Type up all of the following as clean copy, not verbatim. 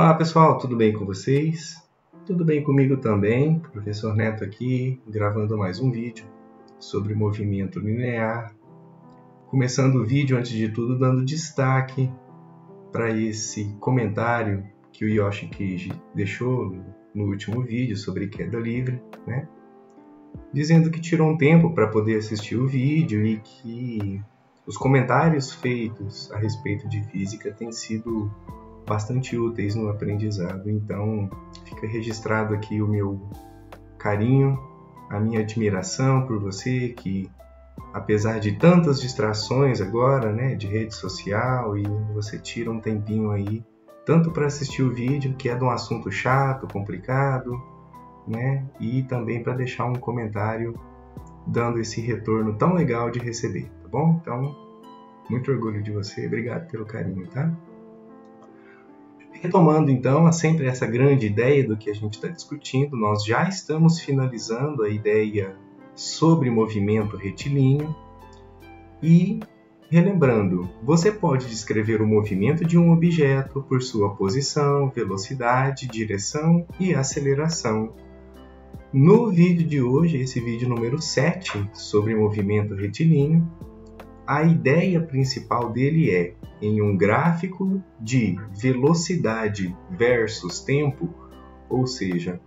Olá pessoal, tudo bem com vocês? Tudo bem comigo também, professor Neto aqui, gravando mais um vídeo sobre movimento linear. Começando o vídeo, antes de tudo, dando destaque para esse comentário que o Yoshi Kiji deixou no último vídeo sobre queda livre, né? Dizendo que tirou um tempo para poder assistir o vídeo e que os comentários feitos a respeito de física têm sido bastante úteis no aprendizado. Então, fica registrado aqui o meu carinho, a minha admiração por você, que apesar de tantas distrações agora, né, de rede social, e você tira um tempinho aí, tanto para assistir o vídeo, que é de um assunto chato, complicado, né, e também para deixar um comentário dando esse retorno tão legal de receber, tá bom? Então, muito orgulho de você, obrigado pelo carinho, tá? Retomando então sempre essa grande ideia do que a gente está discutindo, nós já estamos finalizando a ideia sobre movimento retilíneo e relembrando, você pode descrever o movimento de um objeto por sua posição, velocidade, direção e aceleração. No vídeo de hoje, esse vídeo número 7 sobre movimento retilíneo, a ideia principal dele é, em um gráfico de velocidade versus tempo, ou seja,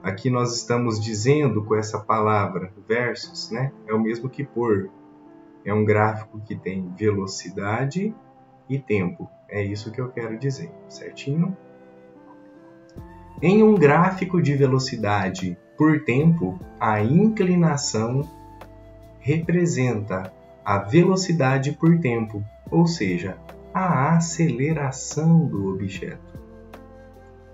aqui nós estamos dizendo com essa palavra versus, né? É o mesmo que por. É um gráfico que tem velocidade e tempo. É isso que eu quero dizer, certinho? Em um gráfico de velocidade por tempo, a inclinação representa a velocidade por tempo, ou seja, a aceleração do objeto.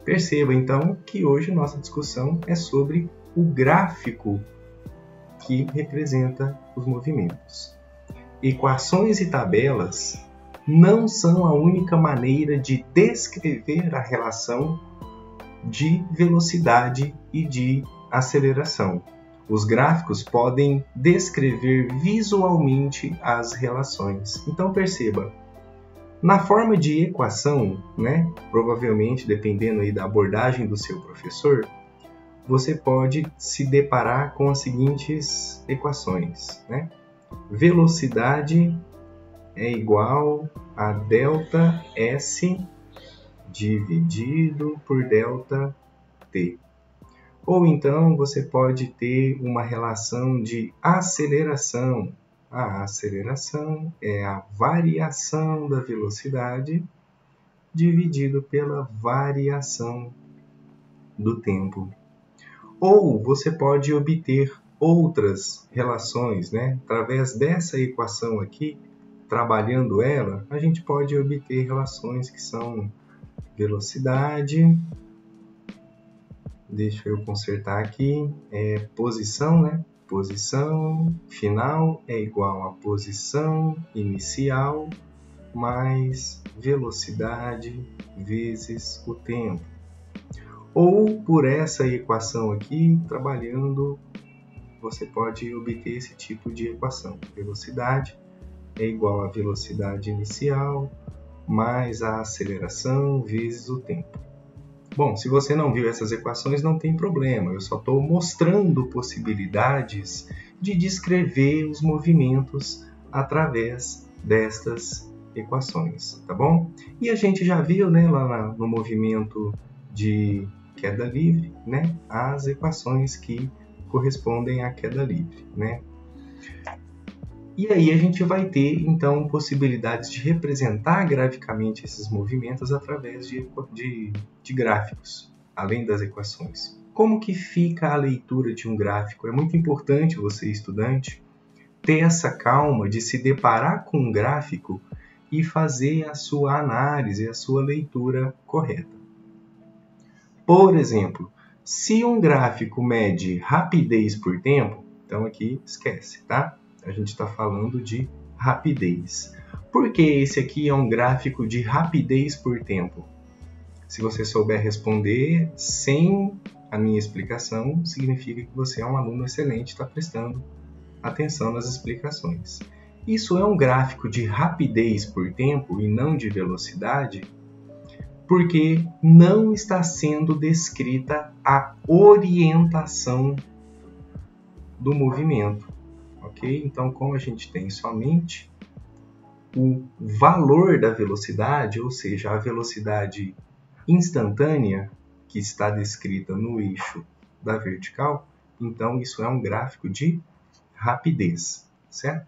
Perceba então que hoje nossa discussão é sobre o gráfico que representa os movimentos. Equações e tabelas não são a única maneira de descrever a relação de velocidade e de aceleração. Os gráficos podem descrever visualmente as relações. Então perceba, na forma de equação, né, provavelmente dependendo aí da abordagem do seu professor, você pode se deparar com as seguintes equações, né? Velocidade é igual a ΔS dividido por ΔT. Ou então você pode ter uma relação de aceleração. A aceleração é a variação da velocidade dividido pela variação do tempo. Ou você pode obter outras relações, né? Através dessa equação aqui, trabalhando ela, a gente pode obter relações que são velocidade. Deixa eu consertar aqui, posição, né? Posição final é igual a posição inicial mais velocidade vezes o tempo. Ou por essa equação aqui, trabalhando, você pode obter esse tipo de equação. Velocidade é igual a velocidade inicial mais a aceleração vezes o tempo. Bom, se você não viu essas equações, não tem problema. Eu só estou mostrando possibilidades de descrever os movimentos através destas equações, tá bom? E a gente já viu, né, lá no movimento de queda livre, né, as equações que correspondem à queda livre, né? E aí a gente vai ter, então, possibilidades de representar graficamente esses movimentos através de gráficos, além das equações. Como que fica a leitura de um gráfico? É muito importante você, estudante, ter essa calma de se deparar com um gráfico e fazer a sua análise, a sua leitura correta. Por exemplo, se um gráfico mede rapidez por tempo, então aqui esquece, tá? A gente está falando de rapidez. Por que esse aqui é um gráfico de rapidez por tempo? Se você souber responder sem a minha explicação, significa que você é um aluno excelente, está prestando atenção nas explicações. Isso é um gráfico de rapidez por tempo e não de velocidade, porque não está sendo descrita a orientação do movimento, ok? Então, como a gente tem somente o valor da velocidade, ou seja, a velocidade instantânea que está descrita no eixo da vertical, então isso é um gráfico de rapidez, certo?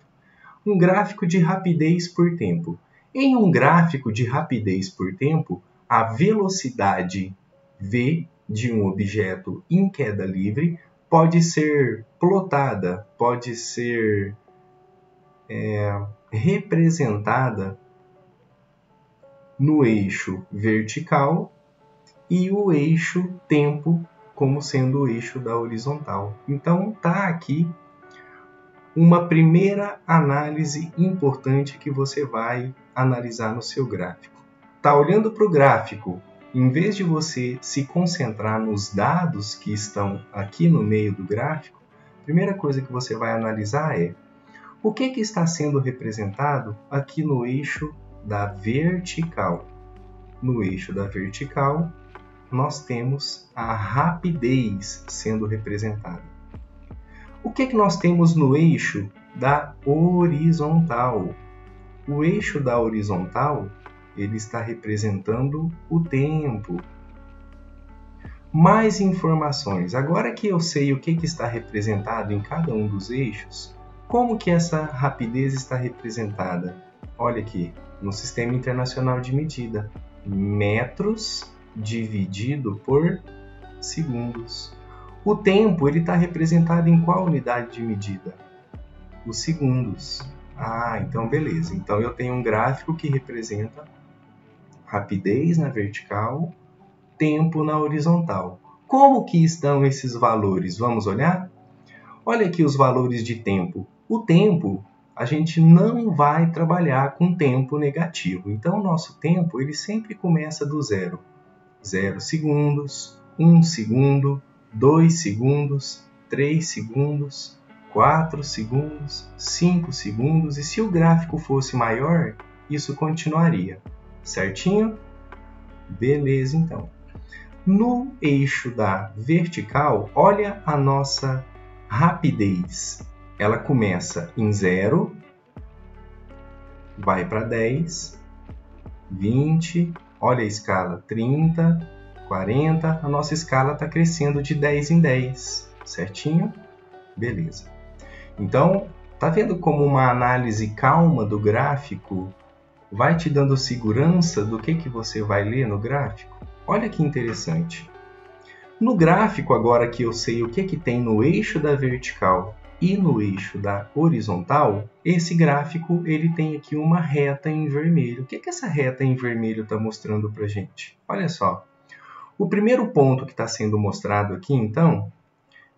Um gráfico de rapidez por tempo. Em um gráfico de rapidez por tempo, a velocidade v de um objeto em queda livre pode ser plotada, pode ser representada no eixo vertical e o eixo tempo como sendo o eixo da horizontal. Então, está aqui uma primeira análise importante que você vai analisar no seu gráfico. Está olhando para o gráfico, em vez de você se concentrar nos dados que estão aqui no meio do gráfico, a primeira coisa que você vai analisar é o que está sendo representado aqui no eixo da vertical. No eixo da vertical, nós temos a rapidez sendo representada. O que nós temos no eixo da horizontal? O eixo da horizontal, ele está representando o tempo. Mais informações. Agora que eu sei o que está representado em cada um dos eixos, como que essa rapidez está representada? Olha aqui, no Sistema Internacional de Medida. Metros dividido por segundos. O tempo está representado em qual unidade de medida? Os segundos. Então beleza. Então eu tenho um gráfico que representa rapidez na vertical, tempo na horizontal. Como que estão esses valores? Vamos olhar? Olha aqui os valores de tempo. O tempo, a gente não vai trabalhar com tempo negativo. Então o nosso tempo ele sempre começa do zero. 0 segundos, 1 segundo, 2 segundos, 3 segundos, 4 segundos, 5 segundos, e se o gráfico fosse maior, isso continuaria, certinho? Beleza, então. No eixo da vertical, olha a nossa rapidez. Ela começa em 0, vai para 10, 20, olha a escala, 30, 40, a nossa escala está crescendo de 10 em 10, certinho? Beleza. Então, tá vendo como uma análise calma do gráfico vai te dando segurança do que você vai ler no gráfico? Olha que interessante. No gráfico, agora que eu sei o que tem no eixo da vertical e no eixo da horizontal, esse gráfico ele tem aqui uma reta em vermelho. O que essa reta em vermelho está mostrando para a gente? Olha só. O primeiro ponto que está sendo mostrado aqui, então,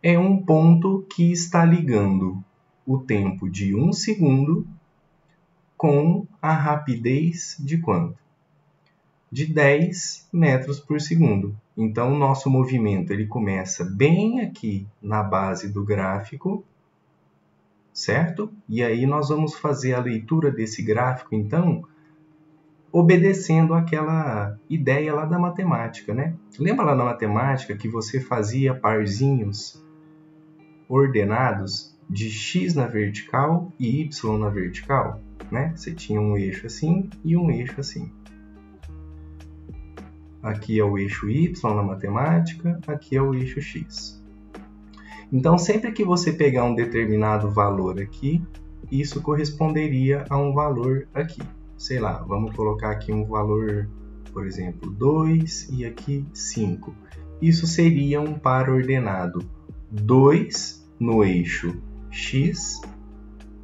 é um ponto que está ligando o tempo de 1 segundo com a rapidez de quanto? De 10 metros por segundo. Então, o nosso movimento ele começa bem aqui na base do gráfico, certo? E aí nós vamos fazer a leitura desse gráfico, então, obedecendo aquela ideia lá da matemática, né? Lembra lá na matemática que você fazia parzinhos ordenados de x na vertical e y na vertical, né? Você tinha um eixo assim e um eixo assim. Aqui é o eixo y na matemática, aqui é o eixo x. Então, sempre que você pegar um determinado valor aqui, isso corresponderia a um valor aqui. Sei lá, vamos colocar aqui um valor, por exemplo, 2 e aqui 5. Isso seria um par ordenado 2 no eixo x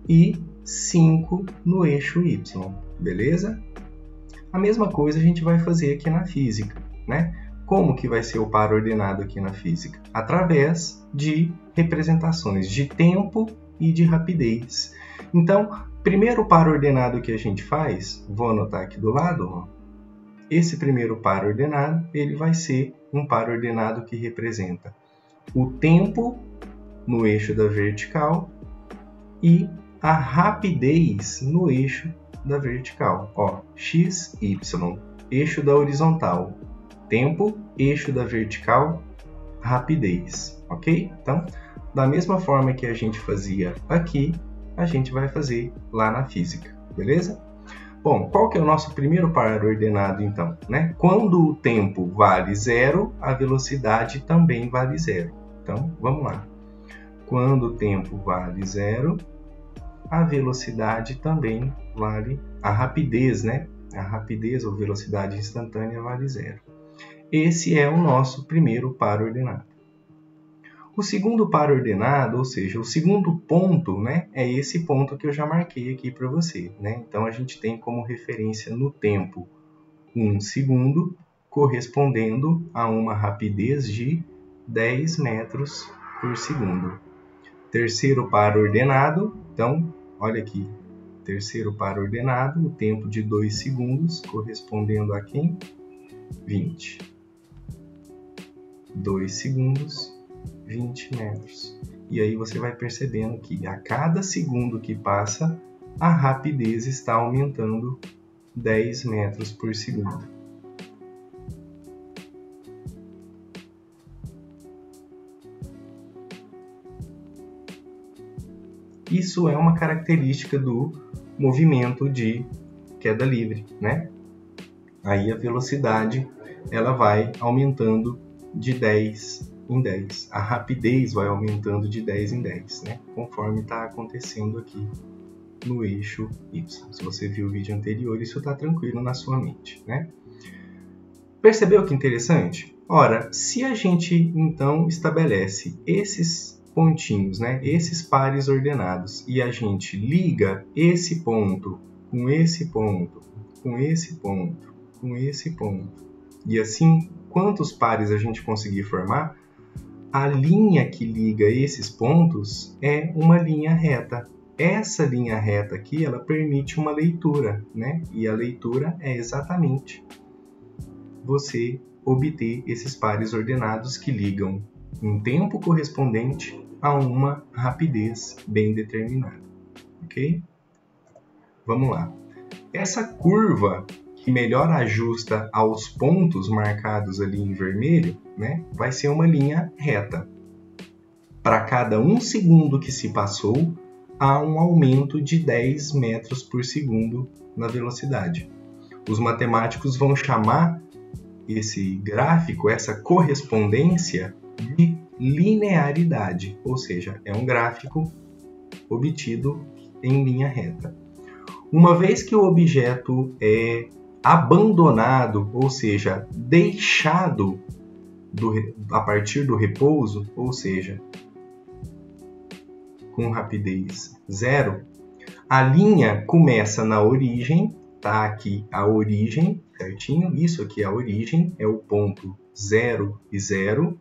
e 5 no eixo y, beleza? A mesma coisa a gente vai fazer aqui na física, né? Como que vai ser o par ordenado aqui na física? Através de representações de tempo e de rapidez. Então, primeiro par ordenado que a gente faz, vou anotar aqui do lado, ó. Esse primeiro par ordenado, ele vai ser um par ordenado que representa o tempo no eixo da vertical e a rapidez no eixo da vertical, ó, x, y. eixo da horizontal, tempo, eixo da vertical, rapidez, ok? Então, da mesma forma que a gente fazia aqui, a gente vai fazer lá na física, beleza? Bom, qual que é o nosso primeiro par ordenado, então? Né? Quando o tempo vale 0, a velocidade também vale 0. Então, vamos lá. Quando o tempo vale 0, a velocidade também vale... A rapidez, né? A rapidez ou velocidade instantânea vale 0. Esse é o nosso primeiro par ordenado. O segundo par ordenado, ou seja, o segundo ponto, né, é esse ponto que eu já marquei aqui para você. Né? Então, a gente tem como referência no tempo 1 segundo, correspondendo a uma rapidez de 10 metros por segundo. Terceiro par ordenado, então, olha aqui, terceiro par ordenado, o tempo de 2 segundos, correspondendo a quem? 20. 2 segundos, 20 metros. E aí você vai percebendo que a cada segundo que passa, a rapidez está aumentando 10 metros por segundo. Isso é uma característica do movimento de queda livre, né? Aí a velocidade ela vai aumentando de 10 em 10. A rapidez vai aumentando de 10 em 10, né? Conforme está acontecendo aqui no eixo Y. Se você viu o vídeo anterior, isso está tranquilo na sua mente, né? Percebeu que interessante? Ora, se a gente então estabelece esses pontinhos, né? Esses pares ordenados, e a gente liga esse ponto com esse ponto, com esse ponto, com esse ponto, e assim, quantos pares a gente conseguir formar, a linha que liga esses pontos é uma linha reta. Essa linha reta aqui, ela permite uma leitura, né? E a leitura é exatamente você obter esses pares ordenados que ligam um tempo correspondente a uma rapidez bem determinada, ok? Vamos lá. Essa curva que melhor ajusta aos pontos marcados ali em vermelho, né, vai ser uma linha reta. Para cada 1 segundo que se passou, há um aumento de 10 metros por segundo na velocidade. Os matemáticos vão chamar esse gráfico, essa correspondência, de linearidade, ou seja, é um gráfico obtido em linha reta. Uma vez que o objeto é abandonado, ou seja, deixado a partir do repouso, ou seja, com rapidez 0, a linha começa na origem, tá aqui a origem, certinho? Isso aqui é a origem, é o ponto 0 e 0.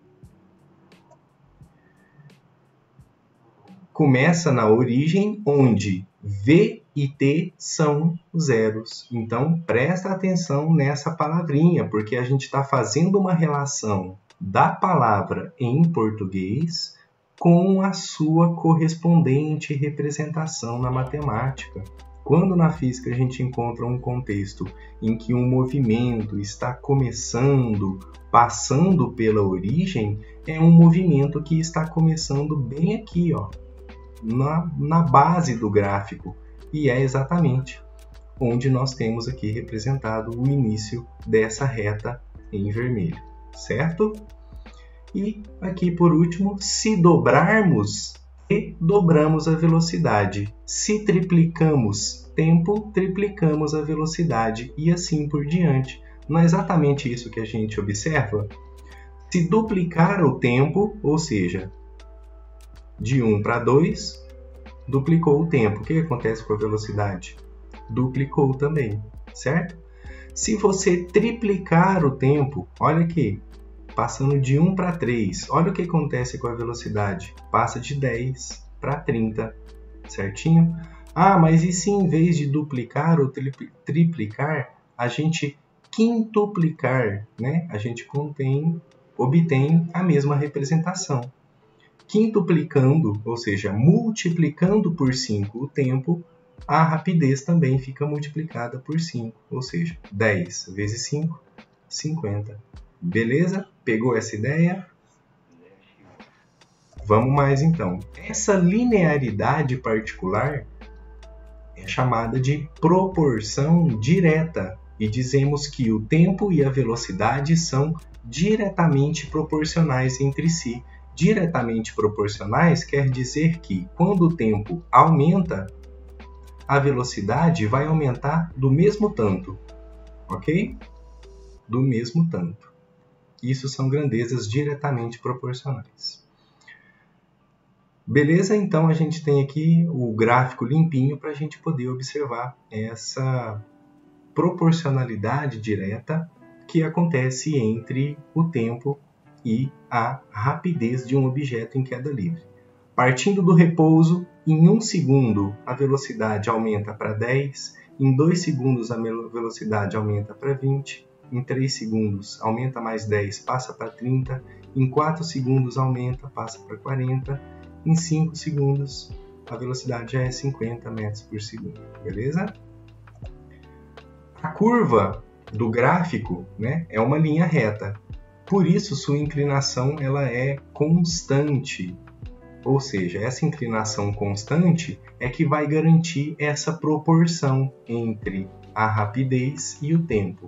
Começa na origem, onde V e T são zeros. Então, presta atenção nessa palavrinha, porque a gente está fazendo uma relação da palavra em português com a sua correspondente representação na matemática. Quando na física a gente encontra um contexto em que um movimento está começando, passando pela origem, é um movimento que está começando bem aqui, ó, na base do gráfico, e é exatamente onde nós temos aqui representado o início dessa reta em vermelho, certo? E aqui por último, se dobrarmos, dobramos a velocidade. Se triplicamos tempo, triplicamos a velocidade e assim por diante. Não é exatamente isso que a gente observa? Se duplicar o tempo, ou seja, de 1 para 2, duplicou o tempo. O que acontece com a velocidade? Duplicou também, certo? Se você triplicar o tempo, olha aqui, passando de 1 para 3, olha o que acontece com a velocidade. Passa de 10 para 30, certinho? Ah, mas e se em vez de duplicar ou triplicar, a gente quintuplicar, né? A gente obtém a mesma representação. Quintuplicando, ou seja, multiplicando por 5 o tempo, a rapidez também fica multiplicada por 5, ou seja, 10 vezes 5, 50. Beleza? Pegou essa ideia? Vamos mais então. Essa linearidade particular é chamada de proporção direta e dizemos que o tempo e a velocidade são diretamente proporcionais entre si. Diretamente proporcionais quer dizer que quando o tempo aumenta, a velocidade vai aumentar do mesmo tanto, ok? Do mesmo tanto. Isso são grandezas diretamente proporcionais. Beleza? Então a gente tem aqui o gráfico limpinho para a gente poder observar essa proporcionalidade direta que acontece entre o tempo e a rapidez de um objeto em queda livre. Partindo do repouso, em 1 segundo a velocidade aumenta para 10, em 2 segundos a velocidade aumenta para 20, em 3 segundos aumenta mais 10, passa para 30, em 4 segundos aumenta, passa para 40, em 5 segundos a velocidade já é 50 metros por segundo, beleza? A curva do gráfico, né, é uma linha reta, por isso sua inclinação ela é constante. Ou seja, essa inclinação constante é que vai garantir essa proporção entre a rapidez e o tempo.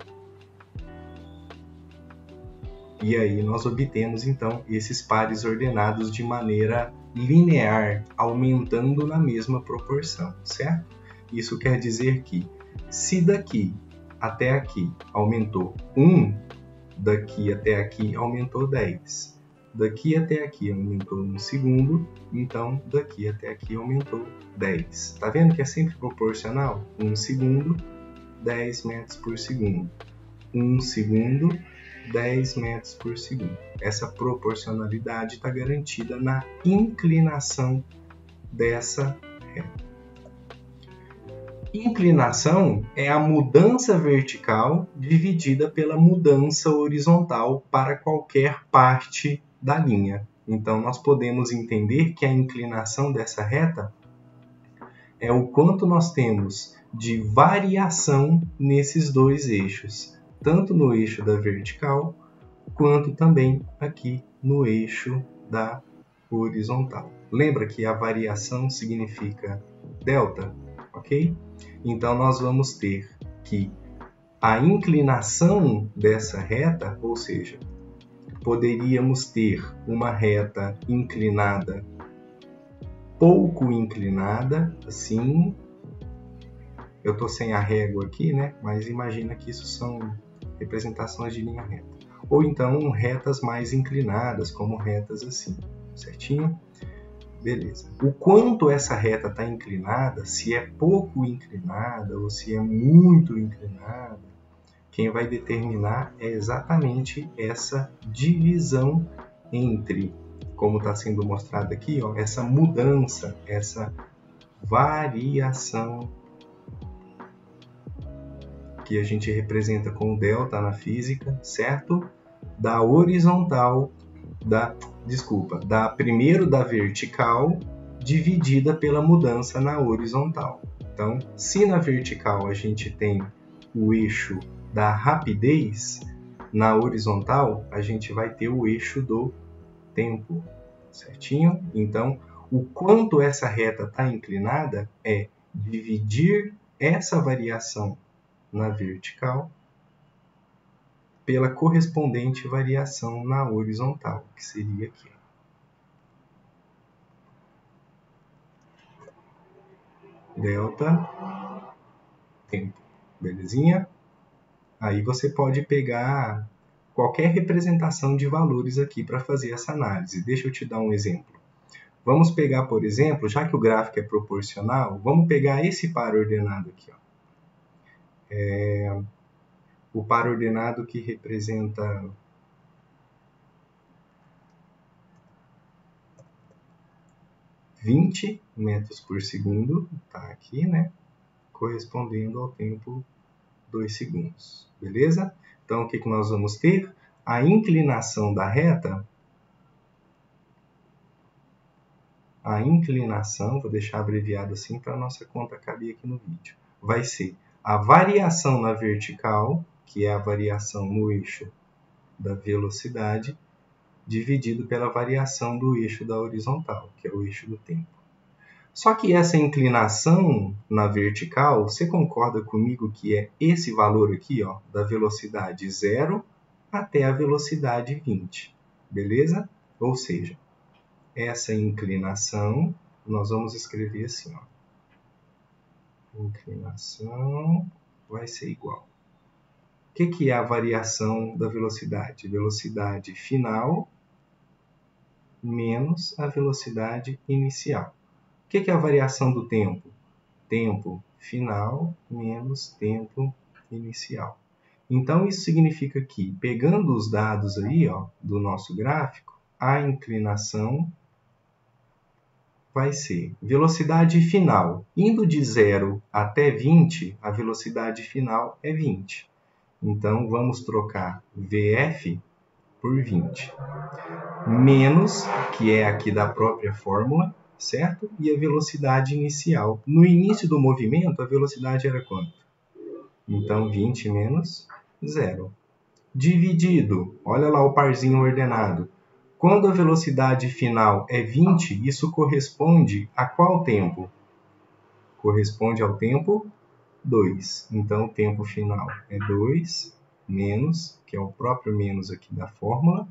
E aí nós obtemos então esses pares ordenados de maneira linear, aumentando na mesma proporção, certo? Isso quer dizer que se daqui até aqui aumentou 1, daqui até aqui aumentou 10. Daqui até aqui aumentou 1 segundo, então daqui até aqui aumentou 10. Tá vendo que é sempre proporcional? 1 segundo, 10 metros por segundo. 1 segundo, 10 metros por segundo. Essa proporcionalidade está garantida na inclinação dessa reta. Inclinação é a mudança vertical dividida pela mudança horizontal para qualquer parte da linha. Então, nós podemos entender que a inclinação dessa reta é o quanto nós temos de variação nesses dois eixos, tanto no eixo da vertical, quanto também aqui no eixo da horizontal. Lembra que a variação significa delta, ok? Então, nós vamos ter que a inclinação dessa reta, ou seja, poderíamos ter uma reta inclinada, pouco inclinada, assim. Eu estou sem a régua aqui, né? Mas imagina que isso são representações de linha reta. Ou então retas mais inclinadas, como retas assim, certinho? Beleza. O quanto essa reta está inclinada, se é pouco inclinada ou se é muito inclinada, quem vai determinar é exatamente essa divisão entre, como está sendo mostrado aqui, ó, essa mudança, essa variação que a gente representa com o delta na física, certo? Da horizontal, primeiro da vertical, dividida pela mudança na horizontal. Então, se na vertical a gente tem o eixo da rapidez, na horizontal a gente vai ter o eixo do tempo, certinho? Então, o quanto essa reta está inclinada é dividir essa variação na vertical pela correspondente variação na horizontal, que seria aqui. Delta, tempo, belezinha? Aí você pode pegar qualquer representação de valores aqui para fazer essa análise. Deixa eu te dar um exemplo. Vamos pegar, por exemplo, já que o gráfico é proporcional, vamos pegar esse par ordenado aqui. Ó. O par ordenado que representa 20 metros por segundo, tá aqui, né? Correspondendo ao tempo 2 segundos, beleza? Então, o que nós vamos ter? A inclinação da reta a inclinação, vou deixar abreviado assim para a nossa conta caber aqui no vídeo, vai ser a variação na vertical, que é a variação no eixo da velocidade, dividido pela variação do eixo da horizontal, que é o eixo do tempo. Só que essa inclinação na vertical, você concorda comigo que é esse valor aqui, ó, da velocidade 0 até a velocidade 20, beleza? Ou seja, essa inclinação, nós vamos escrever assim, ó. Inclinação vai ser igual. O que é a variação da velocidade? Velocidade final menos a velocidade inicial. O que é a variação do tempo? Tempo final menos tempo inicial. Então, isso significa que, pegando os dados aí, ó, do nosso gráfico, a inclinação vai ser velocidade final. Indo de 0 até 20, a velocidade final é 20. Então, vamos trocar VF por 20. Menos, que é aqui da própria fórmula, certo? E a velocidade inicial. No início do movimento, a velocidade era quanto? Então, 20 menos 0. Dividido, olha lá o parzinho ordenado. Quando a velocidade final é 20, isso corresponde a qual tempo? Corresponde ao tempo 2. Então, o tempo final é 2 menos, que é o próprio menos aqui da fórmula,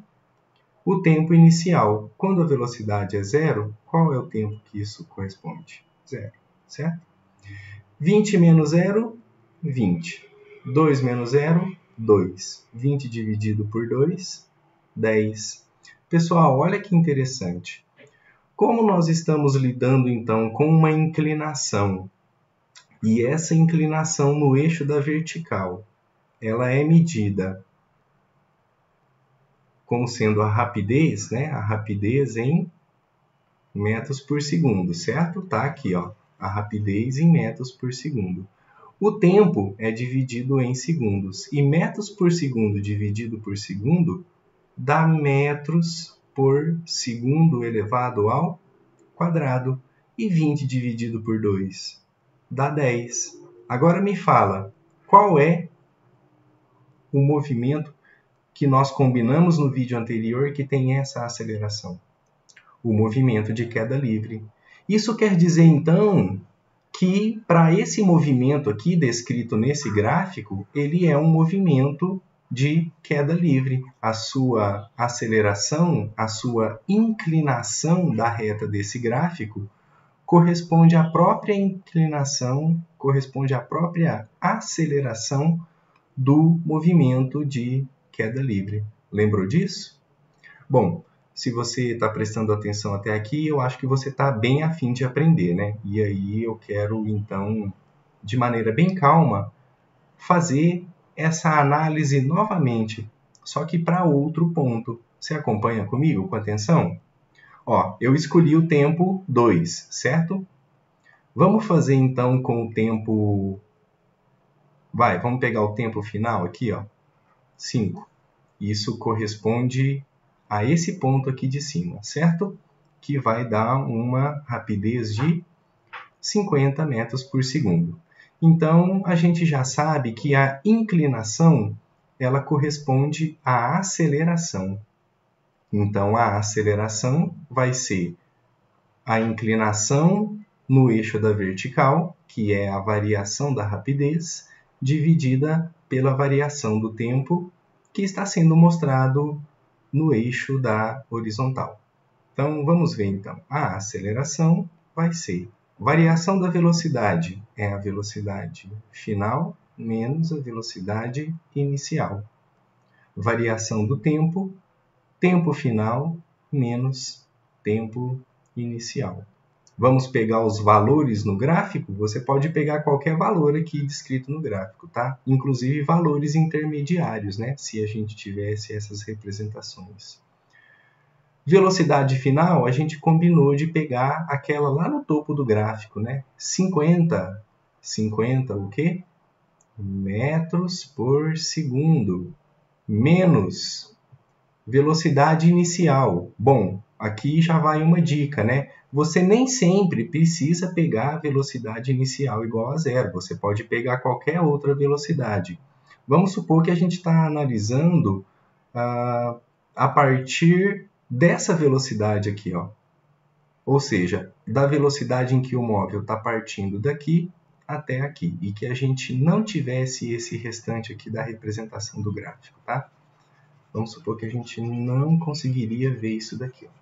o tempo inicial. Quando a velocidade é 0, qual é o tempo que isso corresponde? 0, certo? 20 menos 0, 20. 2 menos 0, 2. 20 dividido por 2, 10. Pessoal, olha que interessante. Como nós estamos lidando, então, com uma inclinação, e essa inclinação no eixo da vertical, ela é medida como sendo a rapidez, né? A rapidez em metros por segundo, certo? Tá aqui, ó, a rapidez em metros por segundo. O tempo é dividido em segundos, e metros por segundo dividido por segundo dá metros por segundo elevado ao quadrado. E 20 dividido por 2 dá 10. Agora me fala, qual é o movimento que nós combinamos no vídeo anterior que tem essa aceleração? O movimento de queda livre. Isso quer dizer, então, que para esse movimento aqui descrito nesse gráfico, ele é um movimento de queda livre. A sua aceleração, a sua inclinação da reta desse gráfico corresponde à própria inclinação, corresponde à própria aceleração do movimento de queda livre. Lembrou disso? Bom, se você está prestando atenção até aqui, eu acho que você está bem a fim de aprender, né? E aí eu quero, então, de maneira bem calma, fazer essa análise novamente, só que para outro ponto. Você acompanha comigo com atenção? Ó, eu escolhi o tempo 2, certo? Vamos fazer, então, com o tempo... vamos pegar o tempo final aqui, ó, 5. Isso corresponde a esse ponto aqui de cima, certo? Que vai dar uma rapidez de 50 metros por segundo. Então, a gente já sabe que a inclinação, ela corresponde à aceleração. Então, a aceleração vai ser a inclinação no eixo da vertical, que é a variação da rapidez, dividida pela variação do tempo, que está sendo mostrado no eixo da horizontal. Então, vamos ver então. A aceleração vai ser variação da velocidade, é a velocidade final menos a velocidade inicial. Variação do tempo, tempo final menos tempo inicial. Vamos pegar os valores no gráfico? Você pode pegar qualquer valor aqui descrito no gráfico, tá? Inclusive valores intermediários, né? Se a gente tivesse essas representações. Velocidade final, a gente combinou de pegar aquela lá no topo do gráfico, né? 50 o quê? Metros por segundo. Menos velocidade inicial. Bom, aqui já vai uma dica, né? você nem sempre precisa pegar a velocidade inicial igual a zero. Você pode pegar qualquer outra velocidade. Vamos supor que a gente está analisando a partir dessa velocidade aqui, ó. Ou seja, da velocidade em que o móvel está partindo daqui até aqui, e que a gente não tivesse esse restante aqui da representação do gráfico, tá? Vamos supor que a gente não conseguiria ver isso daqui, ó.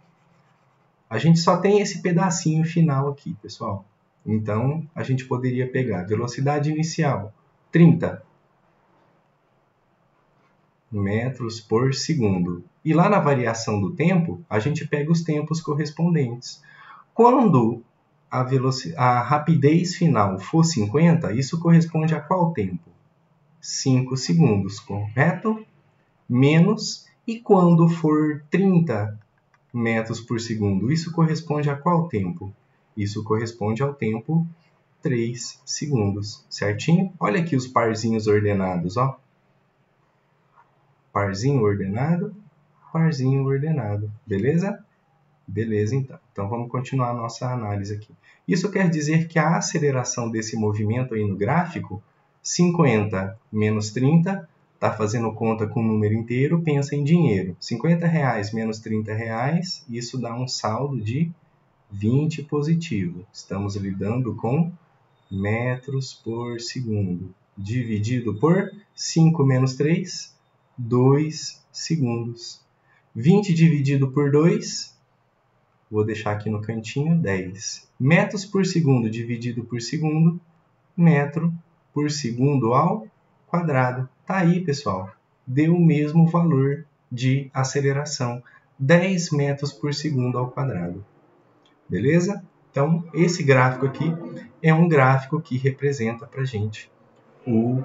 A gente só tem esse pedacinho final aqui, pessoal. Então, a gente poderia pegar velocidade inicial, 30 metros por segundo. E lá na variação do tempo, a gente pega os tempos correspondentes. Quando a rapidez final for 50, isso corresponde a qual tempo? 5 segundos, correto? Menos, e quando for 30 metros por segundo, isso corresponde a qual tempo? Isso corresponde ao tempo 3 segundos, certinho? Olha aqui os parzinhos ordenados, ó. Parzinho ordenado, beleza? Beleza, então. Então, vamos continuar a nossa análise aqui. Isso quer dizer que a aceleração desse movimento aí no gráfico, 50 menos 30, está fazendo conta com o número inteiro, pensa em dinheiro. R$50 menos R$30, isso dá um saldo de 20 positivo. Estamos lidando com metros por segundo. Dividido por 5 menos 3, 2 segundos. 20 dividido por 2, vou deixar aqui no cantinho, 10. Metros por segundo dividido por segundo, metro por segundo ao quadrado. Tá aí, pessoal. Deu o mesmo valor de aceleração, 10 metros por segundo ao quadrado. Beleza? Então, esse gráfico aqui é um gráfico que representa para a gente o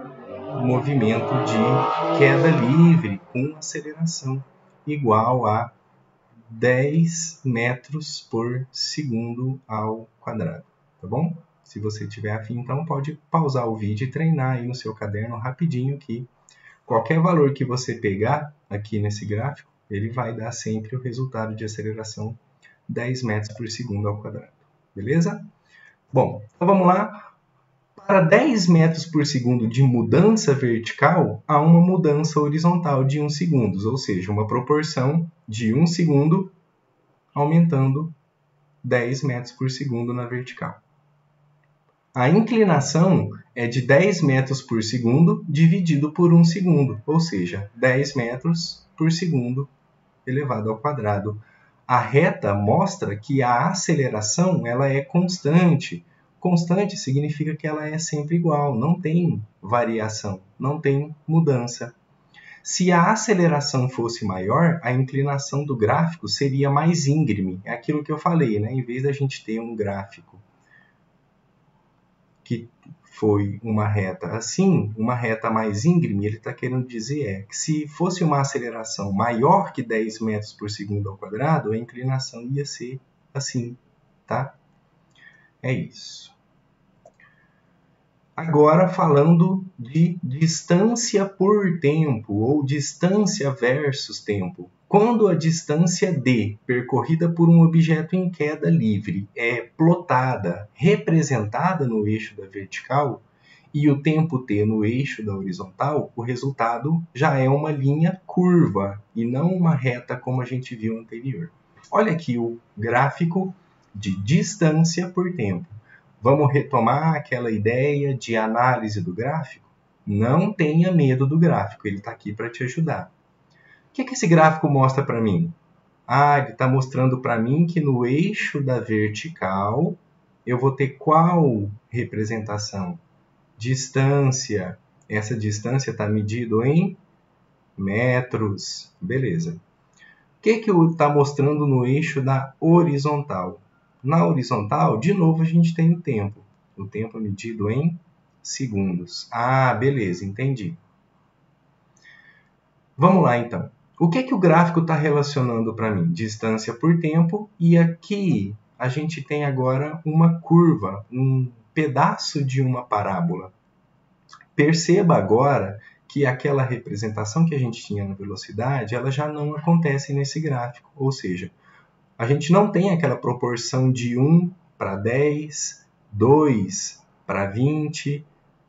movimento de queda livre com aceleração igual a 10 metros por segundo ao quadrado, tá bom? Se você tiver afim, então pode pausar o vídeo e treinar aí no seu caderno rapidinho que qualquer valor que você pegar aqui nesse gráfico, ele vai dar sempre o resultado de aceleração 10 metros por segundo ao quadrado, beleza? Bom, então vamos lá. Para 10 metros por segundo de mudança vertical, há uma mudança horizontal de 1 segundo, ou seja, uma proporção de 1 segundo aumentando 10 metros por segundo na vertical. A inclinação é de 10 metros por segundo dividido por 1 segundo, ou seja, 10 metros por segundo elevado ao quadrado. A reta mostra que a aceleração ela é constante. Constante significa que ela é sempre igual, não tem variação, não tem mudança. Se a aceleração fosse maior, a inclinação do gráfico seria mais íngreme. É aquilo que eu falei, né? Em vez da gente ter um gráfico que foi uma reta assim, uma reta mais íngreme, ele está querendo dizer que se fosse uma aceleração maior que 10 metros por segundo ao quadrado, a inclinação ia ser assim, tá? É isso. Agora falando de distância por tempo, ou distância versus tempo. Quando a distância d, percorrida por um objeto em queda livre, é plotada, representada no eixo da vertical, e o tempo t no eixo da horizontal, o resultado já é uma linha curva, e não uma reta como a gente viu anterior. Olha aqui o gráfico de distância por tempo. Vamos retomar aquela ideia de análise do gráfico? Não tenha medo do gráfico, ele está aqui para te ajudar. O que esse gráfico mostra para mim? Ele está mostrando para mim que no eixo da vertical eu vou ter qual representação? Distância. Essa distância está medida em metros. Beleza. O que está mostrando no eixo da horizontal? Na horizontal, de novo, a gente tem o tempo. O tempo é medido em segundos. Beleza, entendi. Vamos lá, então. O que o gráfico está relacionando para mim? Distância por tempo. E aqui a gente tem agora uma curva, um pedaço de uma parábola. Perceba agora que aquela representação que a gente tinha na velocidade, ela já não acontece nesse gráfico. Ou seja, A gente não tem aquela proporção de 1 para 10, 2 para 20,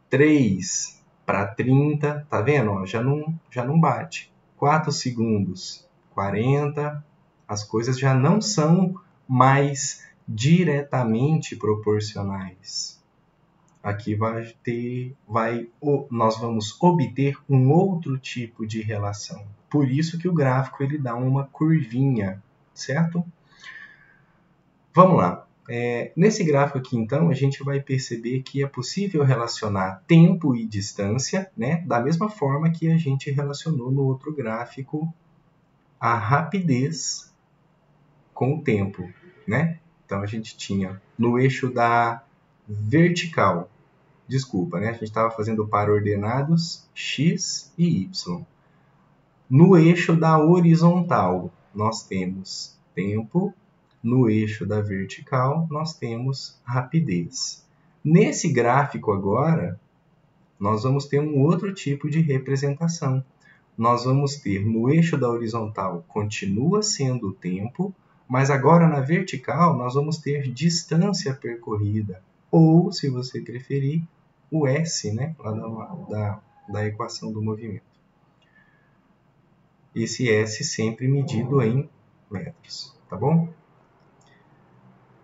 3 para 30, tá vendo? Ó, já não bate. 4 segundos, 40, as coisas já não são mais diretamente proporcionais. Aqui nós vamos obter um outro tipo de relação. Por isso que o gráfico ele dá uma curvinha, certo? Vamos lá. Nesse gráfico aqui, então, a gente vai perceber que é possível relacionar tempo e distância, né? Da mesma forma que a gente relacionou no outro gráfico a rapidez com o tempo, né? Então, a gente tinha no eixo da vertical, desculpa, né? A gente estava fazendo para ordenados x e y. No eixo da horizontal, nós temos tempo. No eixo da vertical, nós temos rapidez. Nesse gráfico agora, nós vamos ter um outro tipo de representação. Nós vamos ter no eixo da horizontal, continua sendo o tempo, mas agora na vertical nós vamos ter distância percorrida, ou, se você preferir, o S, né, lá da equação do movimento. Esse S sempre medido em metros, tá bom?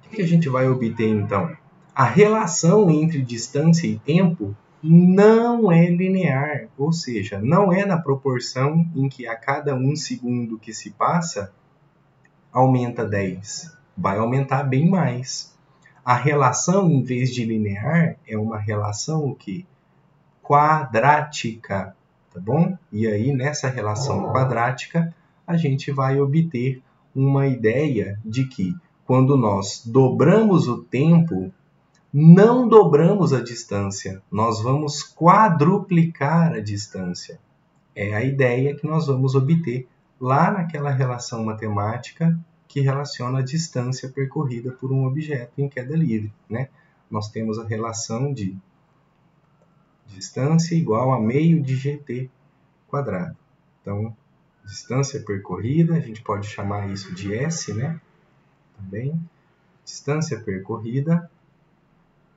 O que a gente vai obter, então? A relação entre distância e tempo não é linear, ou seja, não é na proporção em que a cada 1 segundo que se passa, aumenta 10. Vai aumentar bem mais. A relação, em vez de linear, é uma relação o quê? Quadrática, tá bom? E aí, nessa relação quadrática, a gente vai obter uma ideia de que quando nós dobramos o tempo, não dobramos a distância, nós vamos quadruplicar a distância. É a ideia que nós vamos obter lá naquela relação matemática que relaciona a distância percorrida por um objeto em queda livre, né? Nós temos a relação de distância igual a meio de gt quadrado. Então, distância percorrida, a gente pode chamar isso de S, né? Também. Distância percorrida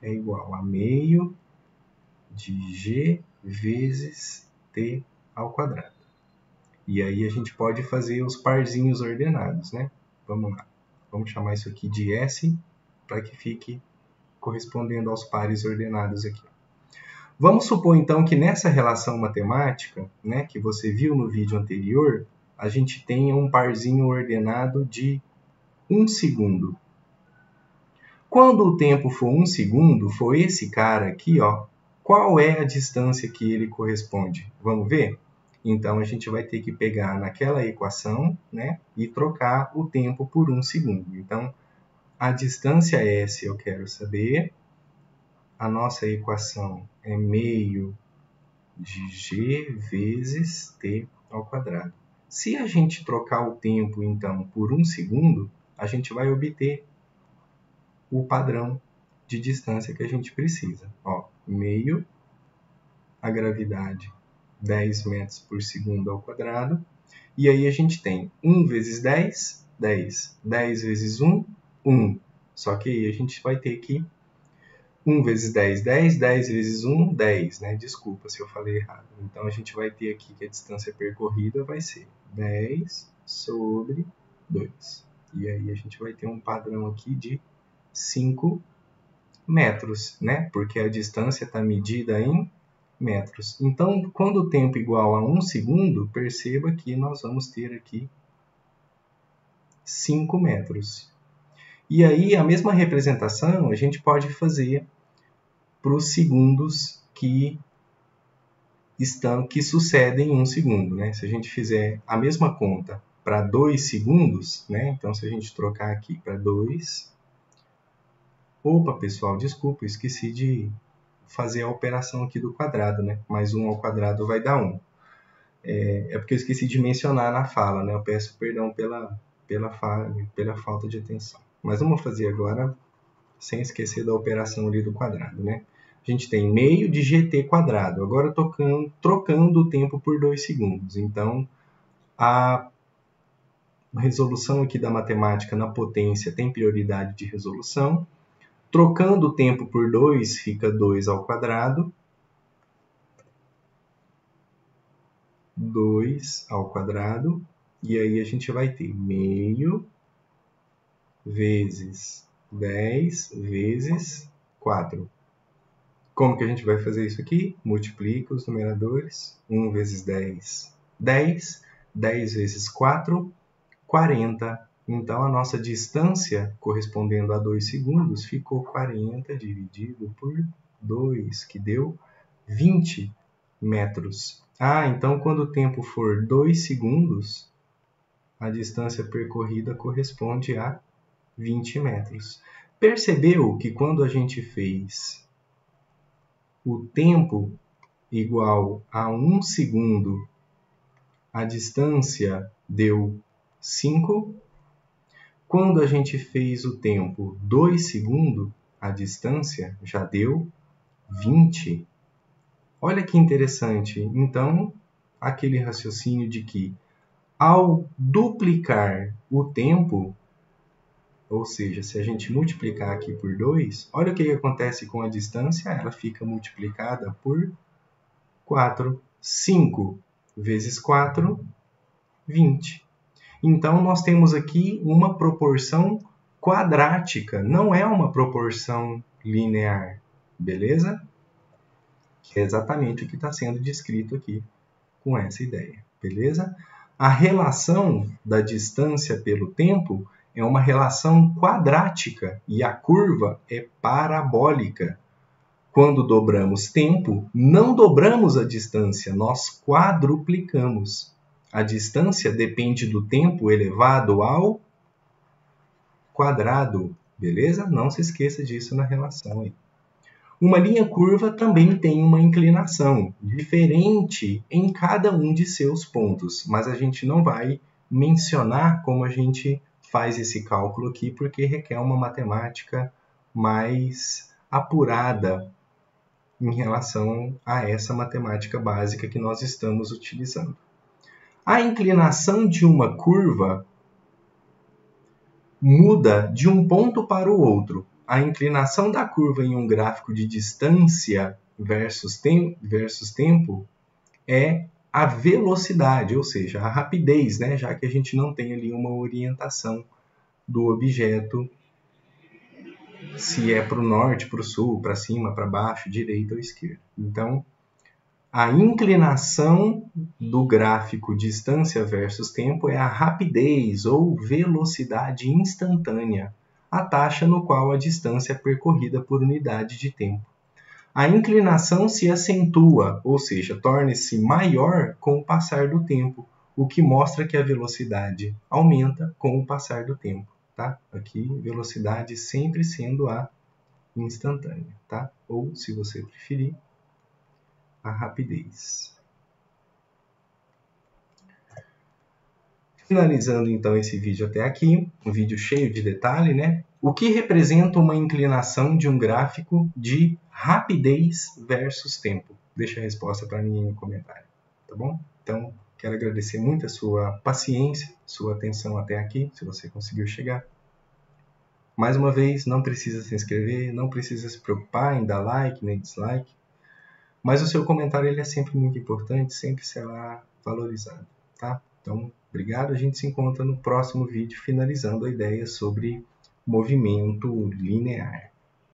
é igual a meio de g vezes t ao quadrado. E aí a gente pode fazer os parzinhos ordenados, né? Vamos lá. Vamos chamar isso aqui de S para que fique correspondendo aos pares ordenados aqui. Vamos supor, então, que nessa relação matemática, né, que você viu no vídeo anterior, a gente tenha um parzinho ordenado de 1 segundo. Quando o tempo for 1 segundo, for esse cara aqui, ó, qual é a distância que ele corresponde? Vamos ver? Então, a gente vai ter que pegar naquela equação, né, e trocar o tempo por 1 segundo. Então, a distância S eu quero saber. A nossa equação é meio de g vezes t ao quadrado. Se a gente trocar o tempo, então, por 1 segundo, a gente vai obter o padrão de distância que a gente precisa. Ó, meio, a gravidade, 10 metros por segundo ao quadrado. E aí a gente tem 1 vezes 10, 10. 10 vezes 1, 1. Só que aí a gente vai ter que 1 vezes 10, 10. 10 vezes 1, 10. Né? Desculpa se eu falei errado. Então a gente vai ter aqui que a distância percorrida vai ser 10 sobre 2. E aí a gente vai ter um padrão aqui de 5 metros, né? Porque a distância está medida em metros. Então, quando o tempo é igual a 1 segundo, perceba que nós vamos ter aqui 5 metros. E aí, a mesma representação a gente pode fazer para os segundos que sucedem em 1 segundo. Né? Se a gente fizer a mesma conta para 2 segundos, né? Então, se a gente trocar aqui para 2... Opa, pessoal, desculpa, esqueci de fazer a operação aqui do quadrado, né? Mais 1 ao quadrado vai dar 1. É porque eu esqueci de mencionar na fala, né? Eu peço perdão pela falta de atenção. Mas vamos fazer agora, sem esquecer da operação ali do quadrado, né? A gente tem meio de gt quadrado. Agora trocando o tempo por 2 segundos. Então, a resolução aqui da matemática na potência tem prioridade de resolução. Trocando o tempo por 2, fica 2 ao quadrado. 2 ao quadrado. E aí a gente vai ter meio vezes 10 vezes 4. Como que a gente vai fazer isso aqui? Multiplica os numeradores. 1 vezes 10, 10. 10 vezes 4, 40. Então, a nossa distância, correspondendo a 2 segundos, ficou 40 dividido por 2, que deu 20 metros. Então, quando o tempo for 2 segundos, a distância percorrida corresponde a 20 metros. Percebeu que quando a gente fez o tempo igual a 1 segundo, a distância deu 5. Quando a gente fez o tempo 2 segundos, a distância já deu 20. Olha que interessante. Então, aquele raciocínio de que ao duplicar o tempo, ou seja, se a gente multiplicar aqui por 2, olha o que acontece com a distância, ela fica multiplicada por 4. 5 vezes 4, 20. Então, nós temos aqui uma proporção quadrática, não é uma proporção linear, beleza? Que é exatamente o que está sendo descrito aqui com essa ideia, beleza? A relação da distância pelo tempo é uma relação quadrática e a curva é parabólica. Quando dobramos tempo, não dobramos a distância, nós quadruplicamos. A distância depende do tempo elevado ao quadrado, beleza? Não se esqueça disso na relação aí. Uma linha curva também tem uma inclinação diferente em cada um de seus pontos, mas a gente não vai mencionar como a gente faz esse cálculo aqui, porque requer uma matemática mais apurada em relação a essa matemática básica que nós estamos utilizando. A inclinação de uma curva muda de um ponto para o outro. A inclinação da curva em um gráfico de distância versus tempo é a velocidade, ou seja, a rapidez, né? Já que a gente não tem ali uma orientação do objeto, se é para o norte, para o sul, para cima, para baixo, direita ou esquerda. Então, a inclinação do gráfico distância versus tempo é a rapidez ou velocidade instantânea, a taxa no qual a distância é percorrida por unidade de tempo. A inclinação se acentua, ou seja, torna-se maior com o passar do tempo, o que mostra que a velocidade aumenta com o passar do tempo. Tá? Aqui, velocidade sempre sendo a instantânea, tá? Ou, se você preferir, a rapidez. Finalizando então esse vídeo até aqui, um vídeo cheio de detalhe, né? O que representa uma inclinação de um gráfico de rapidez versus tempo? Deixa a resposta para mim no comentário, tá bom? Então, quero agradecer muito a sua paciência, sua atenção até aqui, se você conseguiu chegar. Mais uma vez, não precisa se inscrever, não precisa se preocupar em dar like nem dislike, mas o seu comentário ele é sempre muito importante, sempre será valorizado, tá? Então, obrigado, a gente se encontra no próximo vídeo finalizando a ideia sobre movimento linear.